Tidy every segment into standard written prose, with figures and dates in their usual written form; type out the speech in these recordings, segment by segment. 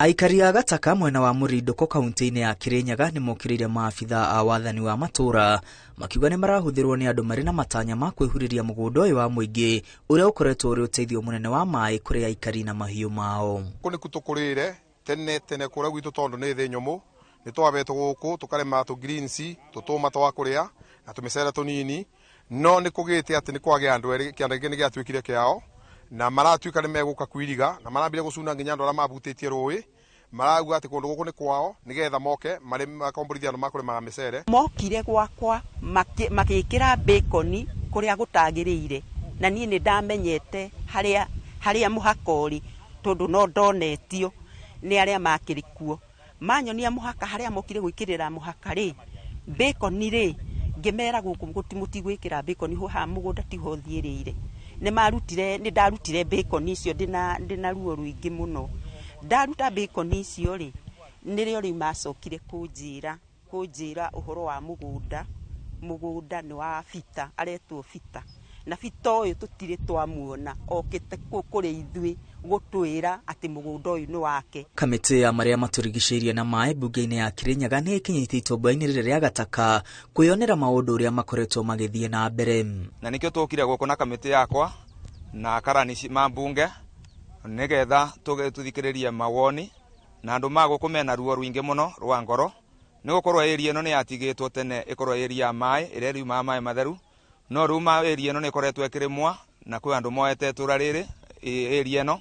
Aikari a Gataka mwena wa Murindoko kaunti-inĩ ya Kirinyaga nĩ mokĩrĩire maabitha a wathani wa matũra makiuga nĩ marahũthĩrwo nĩ andũ marĩ na matanya ma kwĩhurĩria mũgũnda ũyũ wa mũingĩ ũrĩa ũkoretwo ũrĩ ũteithio mũnene wa maĩ kũrĩ aikari na mahiũ mao. Kũnĩku tũkũrĩre tene kũrĩa gwitũ tondũ nĩ thĩ nyũmũ nĩ twabetwo gũkũ tũkarema greens tũtũma twa kũrĩa na tũmĩcere tũnini, no nĩ kũgĩte atĩ nĩ kwagĩa andũ erĩ kĩanda gĩkĩ nĩ gĩatuĩkire kĩao na maratuĩka nĩ megũka kwiriga na marambire gũcuna nginya andũ arĩa mabutĩtie rũĩ marauga atĩ kũndũ gũkũ nĩ kwao nĩgetha moke marĩ makomborithia andũ makũrĩmaga mĩcere. Mokire gwakwa magĩkĩra bacon kũrĩa gũtagĩrĩire na niĩ nĩ ndamenyete harĩa mũhaka ũrĩ tondũ no ndonetio nĩ arĩa makĩrĩ kuo. Manyonia mũhaka harĩa mokire gwĩkĩrĩra mũhaka rĩ bacon rĩ ngĩmera gũkũ mũtigwĩkĩra bacon ho ha mũgũnda tiho thiĩrĩire. Nĩ ndarutire bacon icio ndĩna ruo rũingĩ mũno. Ndaruta bacon icio rĩ nĩrĩo rĩu macokire kũnjĩra ũhoro wa mũgũnda nĩ wa bita aretwo bita na bita ũyũ tũtirĩ twamuona okĩte kũrĩ ithuĩ gũtwĩra atĩ mũgũnda ũyũ nĩ wake. Kamĩtĩ ya marĩa matũrigicĩirie na maĩ mbunge-inĩ ya Kirinyaga nĩ ĩkinyĩte itomba-inĩ rĩrĩ rĩa Gataka kwĩyonera maũndũ ũrĩa makoretwo magĩthiĩ na mbere. Na nĩkĩo tũkire gũkũ na kamĩtĩ yakwa na karani ma mbunge nĩgetha tũthikĩrĩrie mawoni na andũ magũkũ mena ruo rũingĩ mũno rwa ngoro nĩ gũkorwo area ĩno nĩ yatigĩtwo tene ĩkorwo area ya maĩ ĩrĩa riumaga maĩ matheru, no rĩu area ĩno nĩ ĩkoretwo ĩkĩrĩmwa na kwĩ andũ moete itũra rĩrĩ area ĩno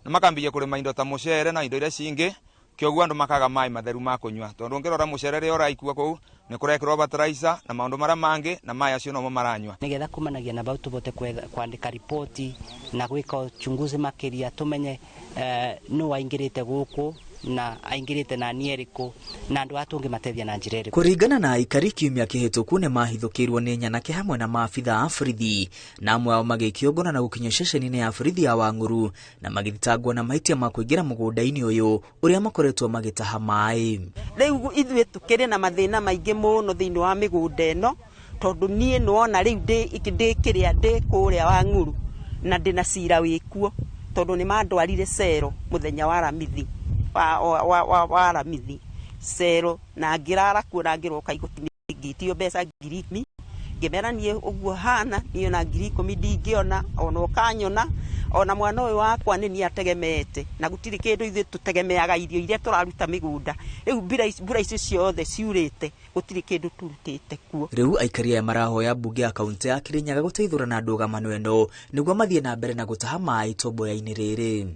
na makambia kũrĩma indo ta mũcere na indo iria cingĩ, kĩoguo andũ makaga maĩ matheru ma kũnyua tondũ ũngĩrora mũcere rĩrĩa ũraikua kũu nĩ kũrekĩrwo fertilizer na maũndũ marĩa mangĩ na maĩ acio no maranyua. Nĩgetha kumanagia na bau tũbote kwandĩka ripoti na gwĩka uchunguzi makĩria tũmenye nũ waingĩrĩte gũkũ na aingĩrĩte na nierĩkũ na andũ atũngĩ mateithia na njĩra ĩrĩkũ. Kũringana na aikari kiumia kĩhĩtũku nĩ mahithũkĩirwo nĩ nyanake hamwe na maabitha a borithi na amwe ao magĩikio ngona na gũkinyio ceceni-inĩ ya borithi ya Wang'uru na magĩthitangwo na mahĩtia ma kũingĩra mũgũnda-inĩ ũyũ ũrĩa makoretwo magĩtaha maĩ. Rĩu ithuĩ tũkĩrĩ na mathĩna maingĩ mũno thĩinĩ wa mĩgũnda ĩno tondũ niĩ nĩwona rĩu ndĩ kũrĩa Wang'uru na ndĩna cira wĩkuo tondũ nĩ mandwarire cero mũthenya wa ramithi wa ramithi cero na ngĩrara kuo na ngĩroka igoti ngĩtio mbeca 10,000 ngĩmeranie ũguo hana niĩ na 10,000 ndingĩona ona ũkanyona ona mwana ũyũ wakwa nĩ niĩ ategemete na gũtirĩ kĩndũ ithuĩ tũtegemeaga irio iria tũraruta mĩgũnda. Rĩu mbura icio ciothe ciurĩte gũtirĩ kĩndũ turutĩte kuo. Rĩu aikari aya marahoya mbunge ya kaunti ya Kirinyaga gũteithũra na ndũgamano ĩno nĩguo mathiĩ na mbere na gũtaha maĩ itomboya-inĩ rĩrĩ.